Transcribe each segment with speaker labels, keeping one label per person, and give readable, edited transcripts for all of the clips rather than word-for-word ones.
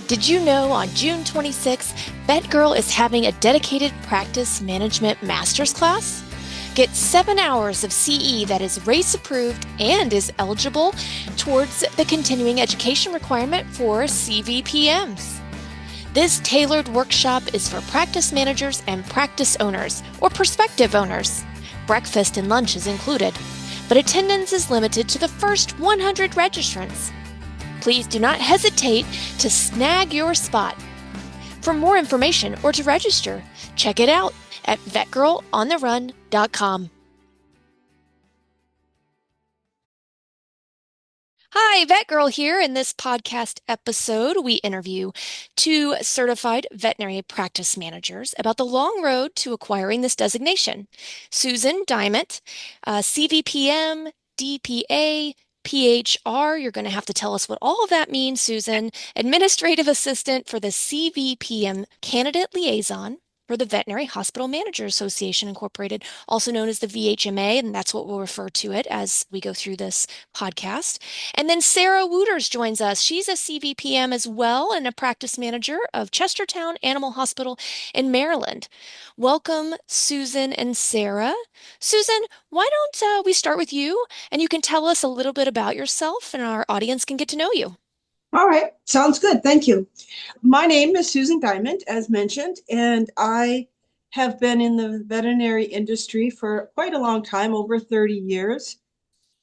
Speaker 1: Did you know on June 26th, VETgirl is having a dedicated practice management master's class? Get 7 hours of CE that is RACE approved and is eligible towards the continuing education requirement for CVPMs. This tailored workshop is for practice managers and practice owners or prospective owners. Breakfast and lunch is included, but attendance is limited to the first 100 registrants. Please do not hesitate to snag your spot. For more information or to register, check it out at vetgirlontherun.com. Hi, VetGirl here. In this podcast episode, we interview two certified veterinary practice managers about the long road to acquiring this designation. Susan Diment, CVPM, DPA, PHR. You're going to have to tell us what all of that means, Susan. Administrative Assistant for the CVPM Candidate Liaison for the Veterinary Hospital Managers Association Incorporated, also known as the VHMA, and that's what we'll refer to it as we go through this podcast. And then Sarrah Wooters joins us. She's a CVPM as well and a practice manager of Chestertown Animal Hospital in Maryland. Welcome, Susan and Sarrah. Susan, why don't we start with you, and you can tell us a little bit about yourself and our audience can get to know you.
Speaker 2: All right, sounds good. Thank you. My name is Susan Diment, as mentioned, and I have been in the veterinary industry for quite a long time, over 30 years.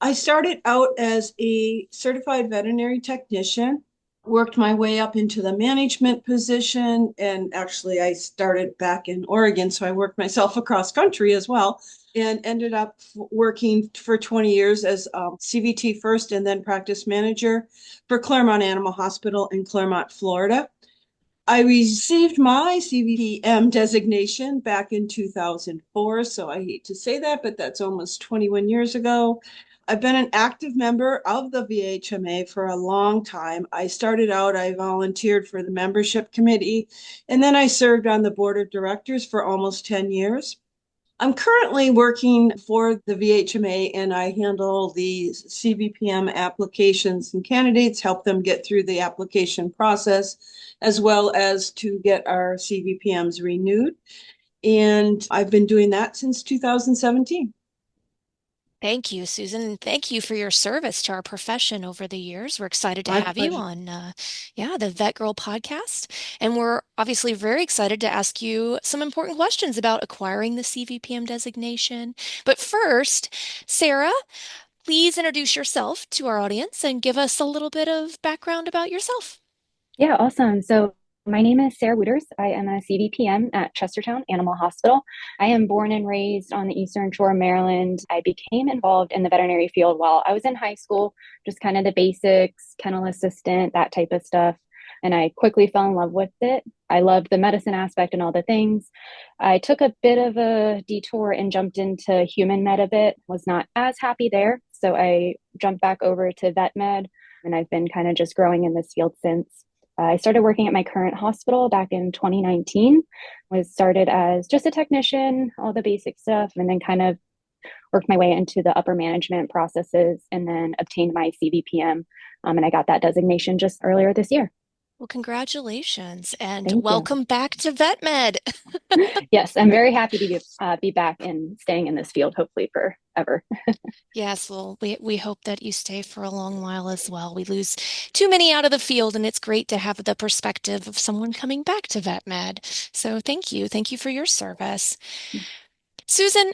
Speaker 2: I started out as a certified veterinary technician, worked my way up into the management position, and actually I started back in Oregon, so I worked myself across country as well, and ended up working for 20 years as CVT first and then practice manager for Claremont Animal Hospital in Claremont, Florida. I received my CVPM designation back in 2004, so I hate to say that, but that's almost 21 years ago. I've been an active member of the VHMA for a long time. I started out, I volunteered for the membership committee, and then I served on the board of directors for almost 10 years. I'm currently working for the VHMA and I handle the CVPM applications and candidates, help them get through the application process, as well as to get our CVPMs renewed. And I've been doing that since 2017.
Speaker 1: Thank you, Susan, and thank you for your service to our profession over the years. We're excited to
Speaker 2: My
Speaker 1: have you
Speaker 2: pleasure.
Speaker 1: on, the Vet Girl podcast, and we're obviously very excited to ask you some important questions about acquiring the CVPM designation. But first, Sarrah, please introduce yourself to our audience and give us a little bit of background about yourself.
Speaker 3: Yeah, awesome. So my name is Sarrah Wooters. I am a CVPM at Chestertown Animal Hospital. I am born and raised on the Eastern Shore of Maryland. I became involved in the veterinary field while I was in high school, just kind of the basics, kennel assistant, that type of stuff. And I quickly fell in love with it. I loved the medicine aspect and all the things. I took a bit of a detour and jumped into human med a bit, was not as happy there. So I jumped back over to vet med, and I've been kind of just growing in this field since. I started working at my current hospital back in 2019, was started as just a technician, all the basic stuff, and then kind of worked my way into the upper management processes and then obtained my CVPM. And I got that designation just earlier this year.
Speaker 1: Well, congratulations and
Speaker 3: Thank you.
Speaker 1: welcome back to VetMed.
Speaker 3: Yes, I'm very happy to be back and staying in this field, hopefully forever.
Speaker 1: Yes, well, we hope that you stay for a long while as well. We lose too many out of the field, and it's great to have the perspective of someone coming back to VetMed. So thank you. Thank you for your service. Susan,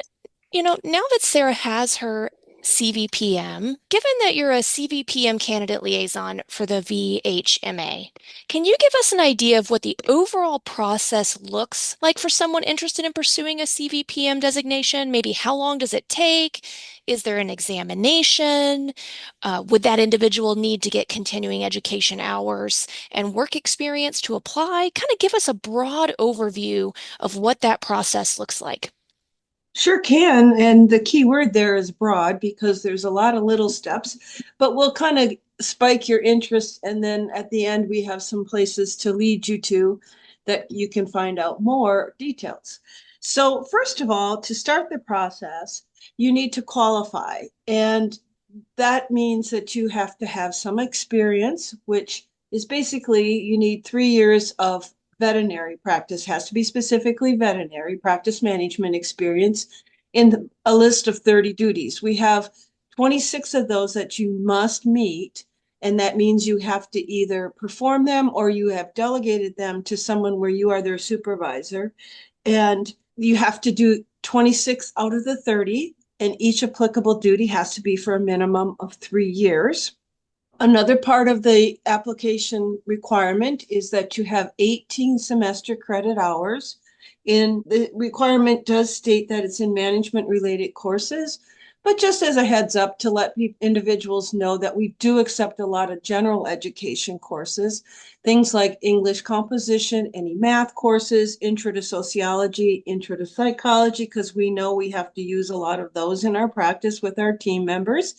Speaker 1: now that Sarrah has her CVPM, given that you're a CVPM candidate liaison for the VHMA, can you give us an idea of what the overall process looks like for someone interested in pursuing a CVPM designation? Maybe how long does it take? Is there an examination? Would that individual need to get continuing education hours and work experience to apply? Kind of give us a broad overview of what that process looks like.
Speaker 2: Sure can. And the key word there is broad because there's a lot of little steps, but we'll kind of spike your interest. And then at the end, we have some places to lead you to that you can find out more details. So first of all, to start the process, you need to qualify. And that means that you have to have some experience, which is basically you need 3 years of veterinary practice, has to be specifically veterinary practice management experience in a list of 30 duties. We have 26 of those that you must meet. And that means you have to either perform them or you have delegated them to someone where you are their supervisor. And you have to do 26 out of the 30, and each applicable duty has to be for a minimum of 3 years. Another part of the application requirement is that you have 18 semester credit hours. And the requirement does state that it's in management related courses, but just as a heads up to let individuals know that we do accept a lot of general education courses, things like English composition, any math courses, intro to sociology, intro to psychology, because we know we have to use a lot of those in our practice with our team members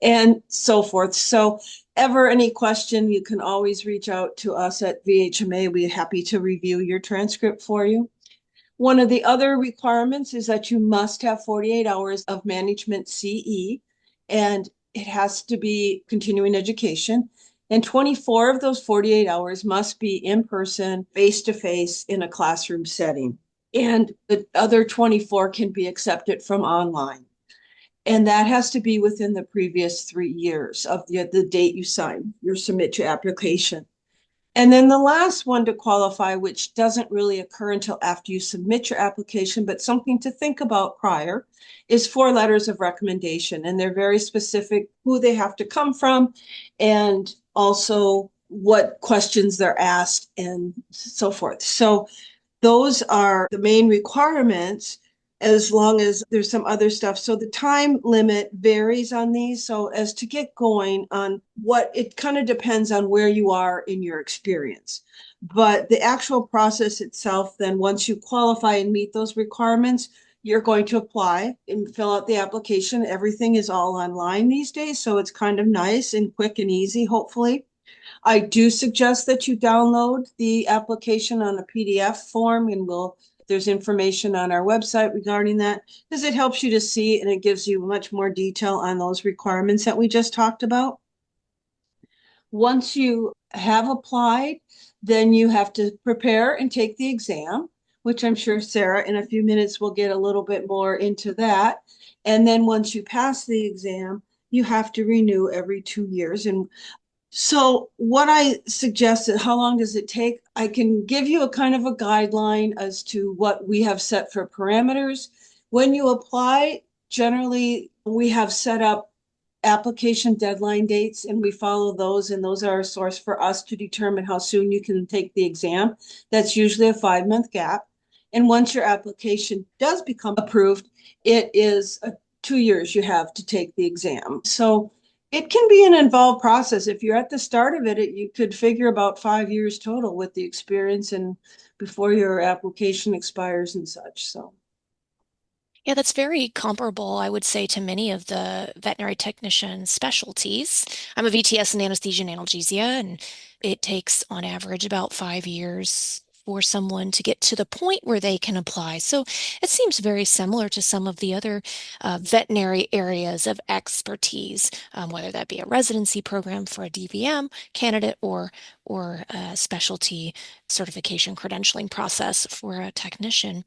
Speaker 2: and so forth. So ever any question, you can always reach out to us at VHMA. We're happy to review your transcript for you. One of the other requirements is that you must have 48 hours of management CE, and it has to be continuing education. And 24 of those 48 hours must be in person, face to face in a classroom setting. And the other 24 can be accepted from online. And that has to be within the previous 3 years of the date you submit your application. And then the last one to qualify, which doesn't really occur until after you submit your application, but something to think about prior, is 4 letters of recommendation. And they're very specific who they have to come from and also what questions they're asked and so forth. So those are the main requirements, as long as there's some other stuff. So the time limit varies on these. So as to get going on what, it kind of depends on where you are in your experience. But the actual process itself, then once you qualify and meet those requirements, you're going to apply and fill out the application. Everything is all online these days, so it's kind of nice and quick and easy, hopefully. I do suggest that you download the application on a PDF form, and there's information on our website regarding that, because it helps you to see and it gives you much more detail on those requirements that we just talked about. Once you have applied, then you have to prepare and take the exam, which I'm sure Sarah in a few minutes will get a little bit more into that. And then once you pass the exam, you have to renew every 2 years. And so what I suggested, how long does it take? I can give you a kind of a guideline as to what we have set for parameters. When you apply, generally we have set up application deadline dates and we follow those, and those are a source for us to determine how soon you can take the exam. That's usually a 5-month gap. And once your application does become approved, it is 2 years you have to take the exam. So it can be an involved process. If you're at the start of it, you could figure about 5 years total with the experience and before your application expires and such. So
Speaker 1: Yeah, that's very comparable, I would say, to many of the veterinary technician specialties. I'm a VTS in anesthesia and analgesia, and it takes on average about 5 years for someone to get to the point where they can apply. So it seems very similar to some of the other veterinary areas of expertise, whether that be a residency program for a DVM candidate or a specialty certification credentialing process for a technician.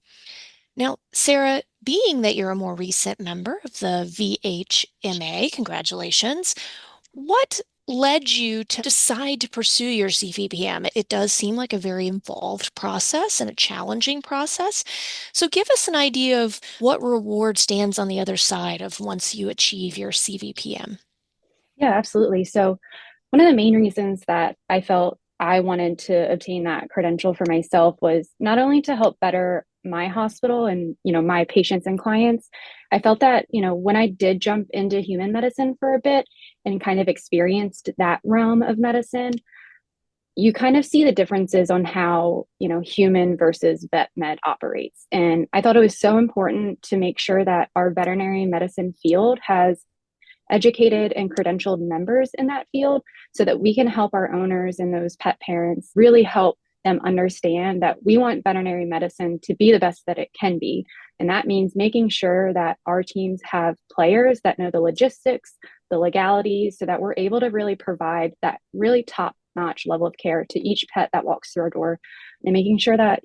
Speaker 1: Now, Sarrah, being that you're a more recent member of the VHMA, congratulations, what led you to decide to pursue your CVPM? It does seem like a very involved process and a challenging process. So give us an idea of what reward stands on the other side of once you achieve your CVPM.
Speaker 3: Yeah, absolutely. So one of the main reasons that I felt I wanted to obtain that credential for myself was not only to help better my hospital and, my patients and clients. I felt that, when I did jump into human medicine for a bit and kind of experienced that realm of medicine, you kind of see the differences on how, human versus vet med operates. And I thought it was so important to make sure that our veterinary medicine field has educated and credentialed members in that field so that we can help our owners and those pet parents really help them understand that we want veterinary medicine to be the best that it can be. And that means making sure that our teams have players that know the logistics, the legalities, so that we're able to really provide that really top notch level of care to each pet that walks through our door, and making sure that,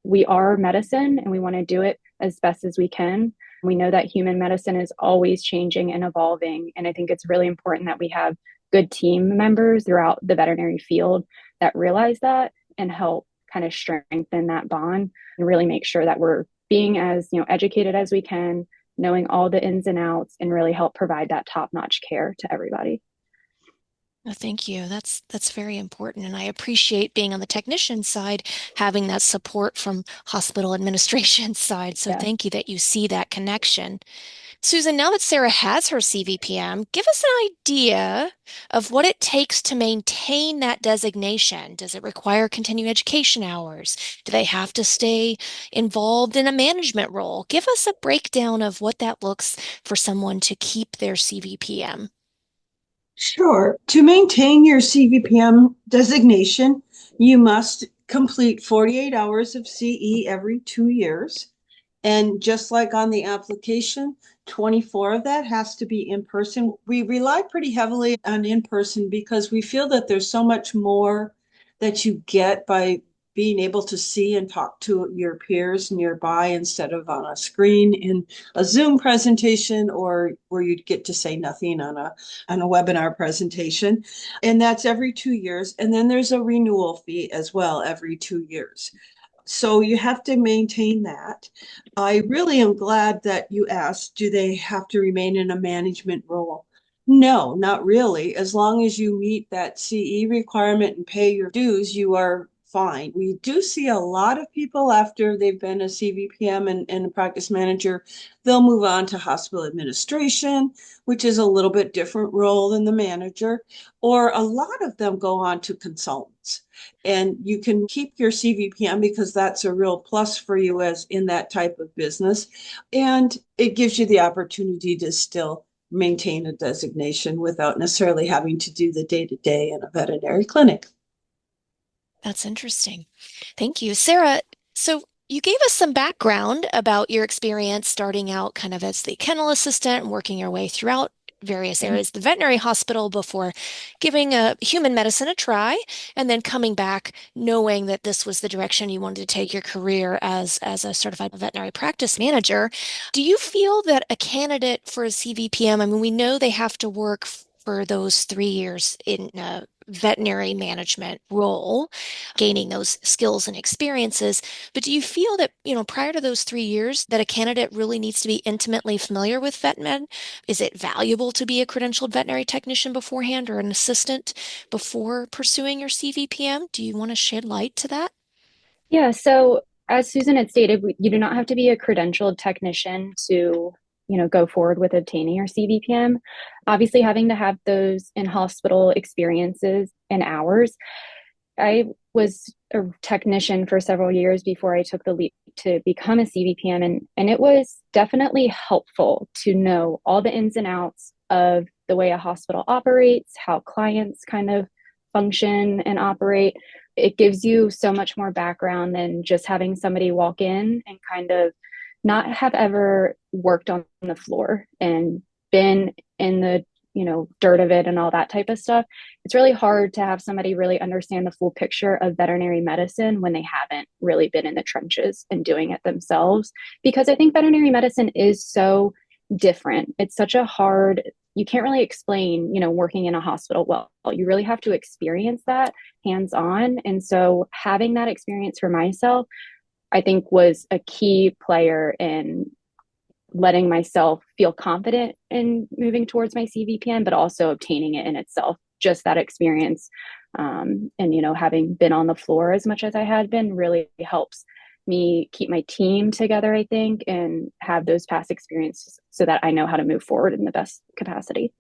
Speaker 3: we are medicine and we want to do it as best as we can. We know that human medicine is always changing and evolving. And I think it's really important that we have good team members throughout the veterinary field that realize that and help kind of strengthen that bond and really make sure that we're being as, educated as we can, knowing all the ins and outs, and really help provide that top-notch care to everybody.
Speaker 1: Oh, thank you. That's very important. And I appreciate being on the technician side, having that support from hospital administration side. So
Speaker 3: Yeah.
Speaker 1: thank you that you see that connection. Susan, now that Sarrah has her CVPM, give us an idea of what it takes to maintain that designation. Does it require continuing education hours? Do they have to stay involved in a management role? Give us a breakdown of what that looks for someone to keep their CVPM.
Speaker 2: Sure. To maintain your CVPM designation, you must complete 48 hours of CE every 2 years. And just like on the application, 24 of that has to be in person. We rely pretty heavily on in person because we feel that there's so much more that you get by being able to see and talk to your peers nearby instead of on a screen in a Zoom presentation, or where you'd get to say nothing on a webinar presentation. And that's every 2 years. And then there's a renewal fee as well every 2 years. So you have to maintain that. I really am glad that you asked, do they have to remain in a management role? No, not really. As long as you meet that CE requirement and pay your dues, you are fine. We do see a lot of people after they've been a CVPM and a practice manager, they'll move on to hospital administration, which is a little bit different role than the manager, or a lot of them go on to consultants. And you can keep your CVPM because that's a real plus for you as in that type of business. And it gives you the opportunity to still maintain a designation without necessarily having to do the day-to-day in a veterinary clinic.
Speaker 1: That's interesting. Thank you. Sarrah, so you gave us some background about your experience starting out kind of as the kennel assistant and working your way throughout various
Speaker 3: Mhm.
Speaker 1: areas of the veterinary hospital before giving human medicine a try, and then coming back knowing that this was the direction you wanted to take your career as a certified veterinary practice manager. Do you feel that a candidate for a CVPM, I mean, we know they have to work for those 3 years in a veterinary management role, gaining those skills and experiences. But do you feel that, prior to those 3 years, that a candidate really needs to be intimately familiar with vet med? Is it valuable to be a credentialed veterinary technician beforehand or an assistant before pursuing your CVPM? Do you want to shed light to that?
Speaker 3: Yeah, so as Susan had stated, you do not have to be a credentialed technician to, go forward with obtaining your CVPM. Obviously, having to have those in-hospital experiences and hours. I was a technician for several years before I took the leap to become a CVPM, and it was definitely helpful to know all the ins and outs of the way a hospital operates, how clients kind of function and operate. It gives you so much more background than just having somebody walk in and kind of not have ever worked on the floor and been in the dirt of it and all that type of stuff. It's really hard to have somebody really understand the full picture of veterinary medicine when they haven't really been in the trenches and doing it themselves. Because I think veterinary medicine is so different. It's such a hard, you can't really explain, working in a hospital well. You really have to experience that hands on. And so having that experience for myself, I think was a key player in letting myself feel confident in moving towards my CVPN, but also obtaining it in itself. Just that experience, and having been on the floor as much as I had been really helps me keep my team together, I think, and have those past experiences so that I know how to move forward in the best capacity.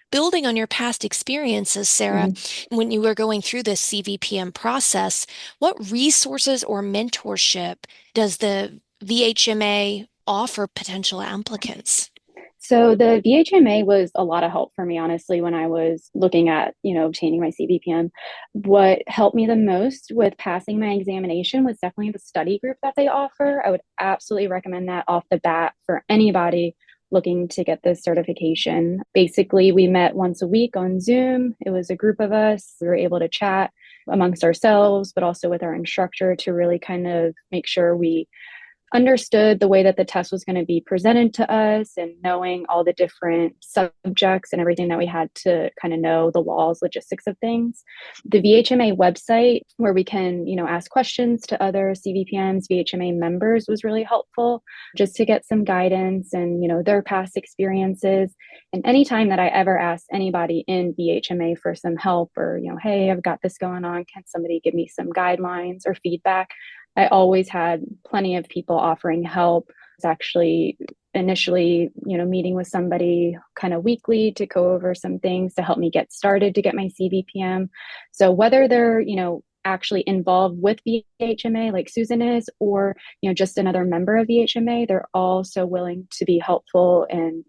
Speaker 1: Building on your past experiences, Sarrah,
Speaker 3: Mm-hmm.
Speaker 1: when you were going through this CVPM process, what resources or mentorship does the VHMA offer potential applicants?
Speaker 3: So the VHMA was a lot of help for me, honestly, when I was looking at, obtaining my CVPM. What helped me the most with passing my examination was definitely the study group that they offer. I would absolutely recommend that off the bat for anybody looking to get this certification. Basically, we met once a week on Zoom. It was a group of us. We were able to chat amongst ourselves, but also with our instructor to really kind of make sure we understood the way that the test was going to be presented to us and knowing all the different subjects and everything that we had to kind of know the laws, logistics of things. The VHMA website where we can, ask questions to other CVPMs, VHMA members was really helpful just to get some guidance and, their past experiences. And anytime that I ever ask anybody in VHMA for some help or, hey, I've got this going on, can somebody give me some guidelines or feedback? I always had plenty of people offering help. It's actually initially, meeting with somebody kind of weekly to go over some things to help me get started to get my CVPM. So whether they're, actually involved with VHMA like Susan is, or, just another member of VHMA, they're all so willing to be helpful and,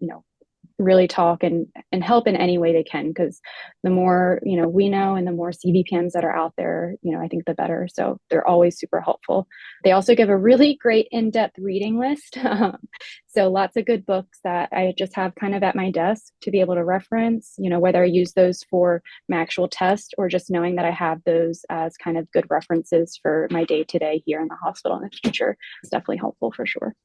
Speaker 3: really talk and help in any way they can, because the more we know and the more CVPMs that are out there, I think the better. So they're always super helpful. They also give a really great in-depth reading list. So lots of good books that I just have kind of at my desk to be able to reference, whether I use those for my actual test or just knowing that I have those as kind of good references for my day-to-day here in the hospital in the future. It's definitely helpful for sure.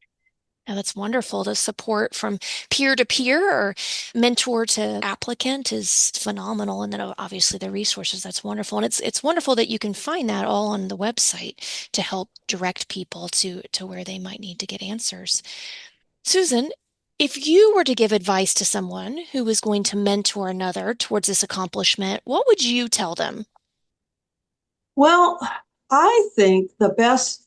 Speaker 1: Now, that's wonderful. The support from peer to peer or mentor to applicant is phenomenal. And then obviously the resources, that's wonderful. And it's wonderful that you can find that all on the website to help direct people to where they might need to get answers. Susan, if you were to give advice to someone who was going to mentor another towards this accomplishment, what would you tell them?
Speaker 2: Well, I think the best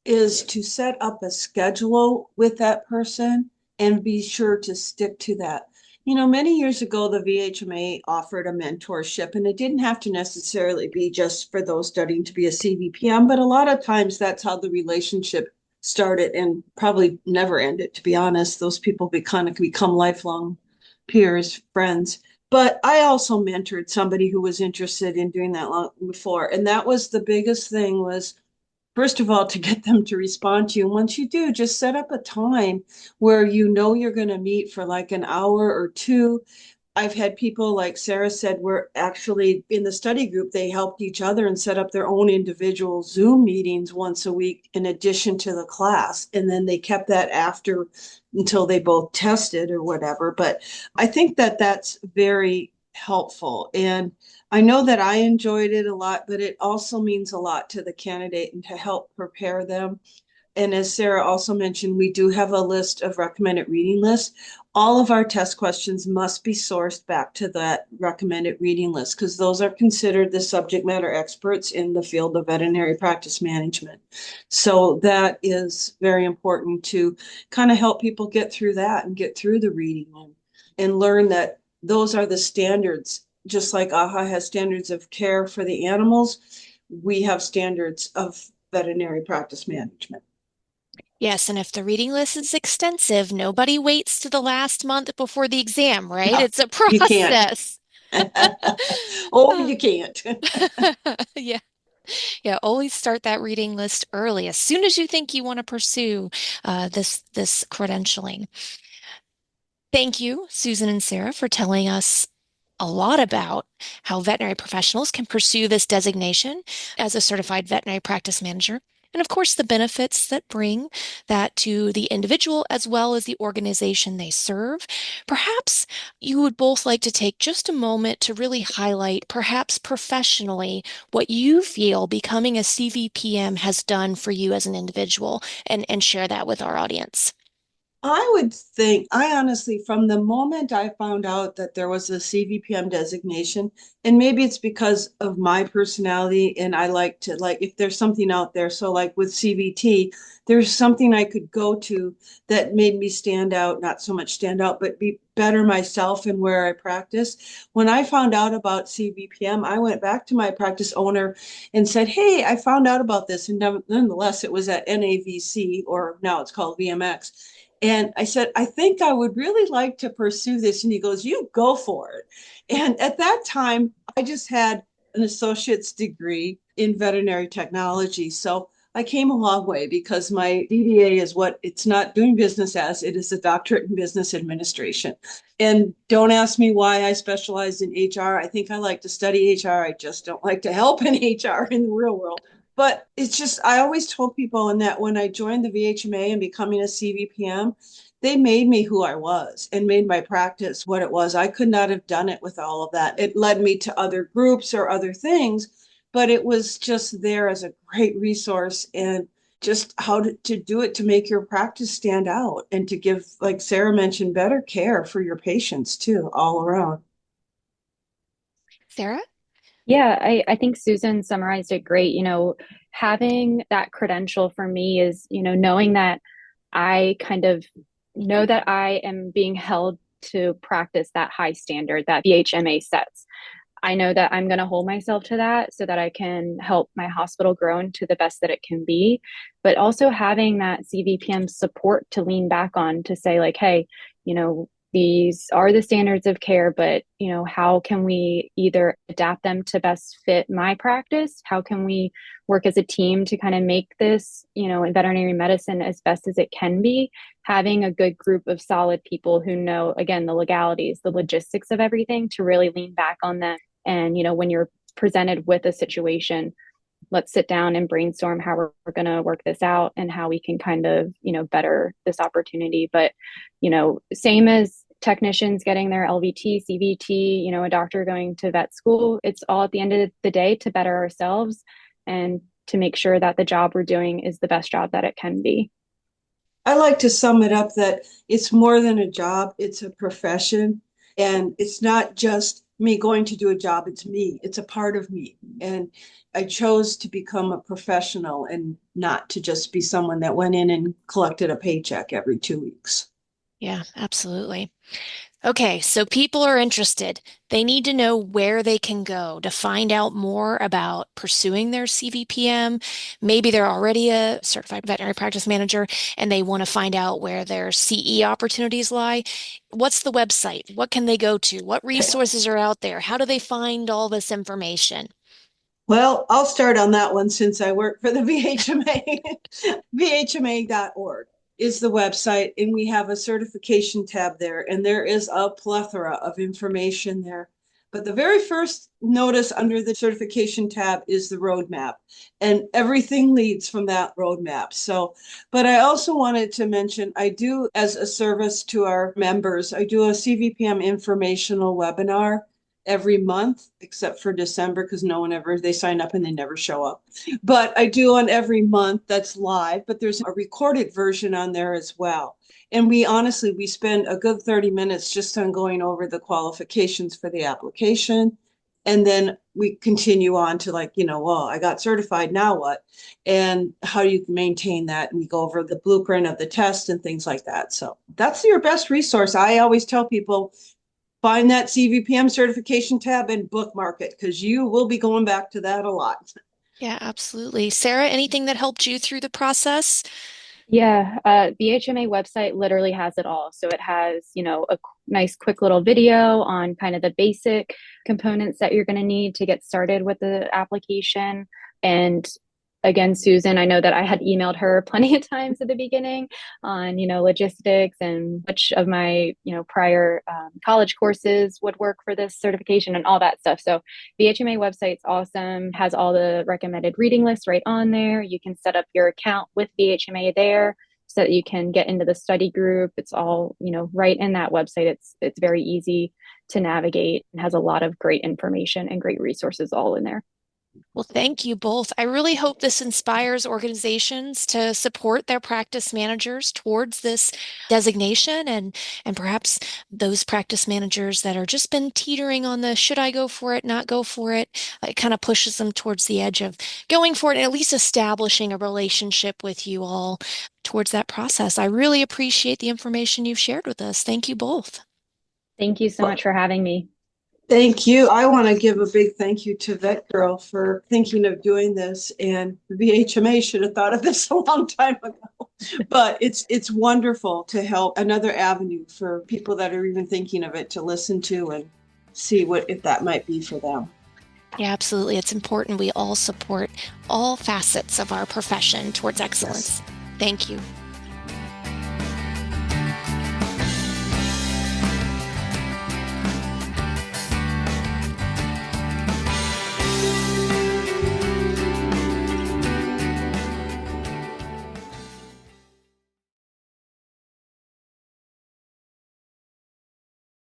Speaker 2: is to set up a schedule with that person and be sure to stick to that. Many years ago, the VHMA offered a mentorship, and it didn't have to necessarily be just for those studying to be a CVPM, but a lot of times that's how the relationship started and probably never ended, to be honest. Those people become lifelong peers, friends. But I also mentored somebody who was interested in doing that long before. And that was the biggest thing was, first of all, to get them to respond to you. And once you do, just set up a time where you're going to meet for like an hour or two. I've had people, like Sarrah said, were actually in the study group, they helped each other and set up their own individual Zoom meetings once a week in addition to the class. And then they kept that after until they both tested or whatever. But I think that that's very helpful. And I know that I enjoyed it a lot, but it also means a lot to the candidate and to help prepare them. And as Sarrah also mentioned, we do have a list of recommended reading lists. All of our test questions must be sourced back to that recommended reading list because those are considered the subject matter experts in the field of veterinary practice management. So that is very important to kind of help people get through that and get through the reading and learn that those are the standards. Just like AHA has standards of care for the animals, we have standards of veterinary practice management.
Speaker 1: Yes, and if the reading list is extensive, nobody waits to the last month before the exam, right?
Speaker 2: No,
Speaker 1: It's a
Speaker 2: you can't.
Speaker 1: process.
Speaker 2: Oh, you can't.
Speaker 1: Yeah. Yeah, always start that reading list early, as soon as you think you want to pursue this credentialing. Thank you, Susan and Sarrah, for telling us a lot about how veterinary professionals can pursue this designation as a certified veterinary practice manager. And of course, the benefits that bring that to the individual as well as the organization they serve. Perhaps you would both like to take just a moment to really highlight, perhaps professionally, what you feel becoming a CVPM has done for you as an individual and share that with our audience.
Speaker 2: I honestly, from the moment I found out that there was a CVPM designation, and maybe it's because of my personality, and I like to, like, if there's something out there, so like with CVT, there's something I could go to that made me stand out, not so much stand out, but be better myself in where I practice. When I found out about CVPM, I went back to my practice owner and said, hey, I found out about this. And nonetheless, it was at NAVC, or now it's called VMX. And I said, I think I would really like to pursue this. And he goes, you go for it. And at that time, I just had an associate's degree in veterinary technology. So I came a long way because my DBA is what it's not doing business as, it is a doctorate in business administration. And don't ask me why I specialized in HR. I think I like to study HR. I just don't like to help in HR in the real world. But it's just, I always told people in that when I joined the VHMA and becoming a CVPM, they made me who I was and made my practice what it was. I could not have done it with all of that. It led me to other groups or other things, but it was just there as a great resource and just how to do it to make your practice stand out and to give, like Sarah mentioned, better care for your patients too, all around.
Speaker 1: Sarah?
Speaker 3: Yeah, I think Susan summarized it great. Having that credential for me is, knowing that I kind of know that I am being held to practice that high standard that BHMA sets. I know that I'm going to hold myself to that so that I can help my hospital grow into the best that it can be. But also having that CVPM support to lean back on to say, like, hey, these are the standards of care, but how can we either adapt them to best fit my practice? How can we work as a team to kind of make this, in veterinary medicine as best as it can be? Having a good group of solid people who know, again, the legalities, the logistics of everything, to really lean back on them. And when you're presented with a situation, let's sit down and brainstorm how we're going to work this out and how we can kind of better this opportunity. But same as technicians getting their LVT, CVT, a doctor going to vet school, it's all at the end of the day to better ourselves and to make sure that the job we're doing is the best job that it can be.
Speaker 2: I like to sum it up that it's more than a job, it's a profession. And it's not just me going to do a job, it's me, it's a part of me. And I chose to become a professional and not to just be someone that went in and collected a paycheck every 2 weeks.
Speaker 1: Yeah, absolutely. Okay, so people are interested. They need to know where they can go to find out more about pursuing their CVPM. Maybe they're already a certified veterinary practice manager and they want to find out where their CE opportunities lie. What's the website? What can they go to? What resources are out there? How do they find all this information?
Speaker 2: Well, I'll start on that one since I work for the VHMA. VHMA.org is the website, and we have a certification tab there, and there is a plethora of information there. But the very first notice under the certification tab is the roadmap, and everything leads from that roadmap. So, but I also wanted to mention, I do, as a service to our members, I do a CVPM informational webinar every month, except for December, because no one ever, they sign up and they never show up. But I do one every month that's live, but there's a recorded version on there as well. And we honestly, we spend a good 30 minutes just on going over the qualifications for the application. And then we continue on to well, I got certified, now what? And how do you maintain that? And we go over the blueprint of the test and things like that. So that's your best resource. I always tell people, find that CVPM certification tab and bookmark it because you will be going back to that a lot.
Speaker 1: Yeah, absolutely. Sarah, anything that helped you through the process?
Speaker 3: Yeah, the HMA website literally has it all. So it has, a nice quick little video on kind of the basic components that you're going to need to get started with the application. And again, Susan, I know that I had emailed her plenty of times at the beginning on, logistics and which of my, prior college courses would work for this certification and all that stuff. So the HMA website's awesome, has all the recommended reading lists right on there. You can set up your account with VHMA there so that you can get into the study group. It's all, right in that website. It's very easy to navigate and has a lot of great information and great resources all in there.
Speaker 1: Well, thank you both. I really hope this inspires organizations to support their practice managers towards this designation and perhaps those practice managers that are just been teetering on the should I go for it, not go for it. It kind of pushes them towards the edge of going for it and at least establishing a relationship with you all towards that process. I really appreciate the information you've shared with us. Thank you both.
Speaker 3: Thank you so much for having me.
Speaker 2: Thank you. I want to give a big thank you to VETgirl for thinking of doing this, and the VHMA should have thought of this a long time ago. But it's wonderful to help another avenue for people that are even thinking of it to listen to and see what if that might be for them.
Speaker 1: Yeah, absolutely. It's important we all support all facets of our profession towards
Speaker 2: Yes.
Speaker 1: excellence. Thank you.